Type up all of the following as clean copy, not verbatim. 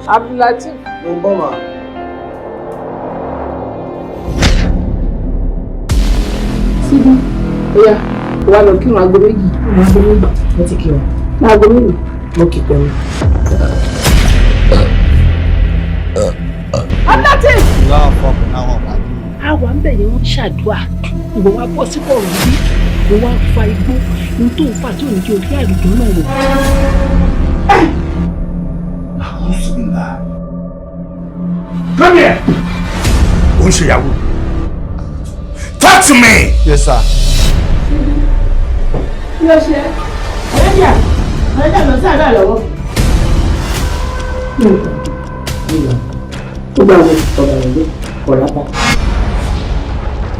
Abdulatif. Mboma. Síbí. Oya, wà lọ kírun aago méjì. Aago méjì. Mo ti kírun. Aago méjì. Mo kì pẹ̀lú. Abdulatif. Àwọn àmbẹ̀ yẹn wọ́n ṣàdúrà. Ìwọ wa bọ́ sí kọ̀ọ̀rọ̀ bí. Ìwọ wa fa igbó. Ohun tó ń fà tí ò ní kí o kí àlùjọ náà wò. Come here! Onsheyawo. Talk to me! Yes, sir. Yes, sir. Ẹ̀yà, ẹ̀yà lọ sí àgbà lọ́wọ́. Tó bá wọ ọ̀gá ìlú ọ̀lápá.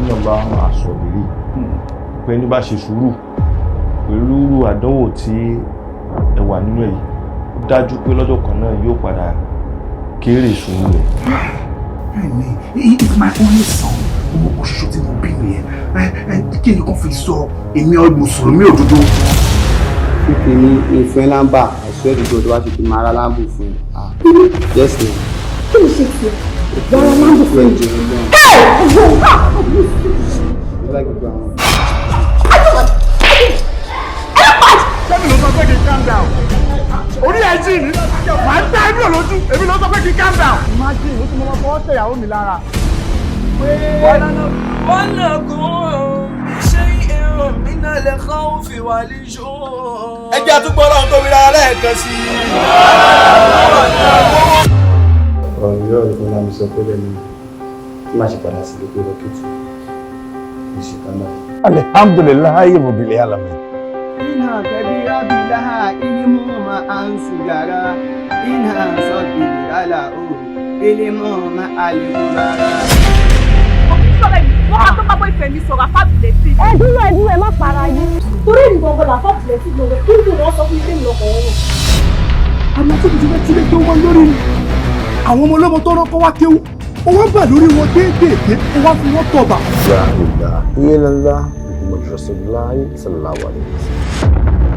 Ní ọba aṣọ ìrírí, pé ní bá ṣe sùúrù pẹ̀lú àdánwò tí ẹ wà nínú èyí, ó dájú pé lọ́jọ́ kan náà yóò padà kéré ìṣòro rẹ̀. It's my only son. Ọmọ òṣìṣẹ́ tí mo bí nìyẹn. Kí ni kò fi sọ èmi Mùsùlùmí òdodo? Fífi ní ìfẹ́ lámbà, àìsí ẹ̀dùgbò tó wá ti fi máa ra lámbù fún un. Yes, ma'am. Kí ló ṣe ti gbọ́dọ̀ máa ń bọ̀ fún ẹ̀jẹ̀ ẹ̀gbọ́n? Sẹ́mi ló sọ pé kí n calm down. Orí ẹ̀ jì ní. Màá gbá ẹbí olójú. Èmi ló sọ pé kí n calm down. Imagine ó ti mọ fọwọ́ tẹ ìyàwó mi lára. Ẹ jẹ́ àtúgbọ́ ọlọ́run tó wíra lẹ́ẹ̀kan sí i. Ọ̀rọ̀ ìyá ọ̀rọ̀ tó lámì sọ pé lẹ́nu tí máa ṣe padà sí lókè rọ́kẹ́tì. Ìṣèkámà. Alhamdulillahi rabbil alamin. Inha kabira bilaha ilimu ma ansugara. Inha sabira ilimu ma alikubara. Wọ́n máa tó bá bọ́ ìfẹ́ mi sọ̀rọ̀ àfáàbùlẹ̀tì. Ẹ dúró ẹ má para yín. Torí èmi gbọ̀ngàn làfáàbùlẹ̀tì lọ́wọ́ kí ni wọ́n sọ fún ilé mi lọ́kọ̀ wọn. Àmọ́ tó ti lé tó wọ́n lórí ni. Àwọn ọmọ ọlọ́mọ tó rọ́kọ́ wá kéwú. Ó wá bà lórí wọn déédéé. Ó wá fi wọ́n tọ̀bà. La ilaha illallah Muhammadur Rasulullah sallallahu alaihi wasallam.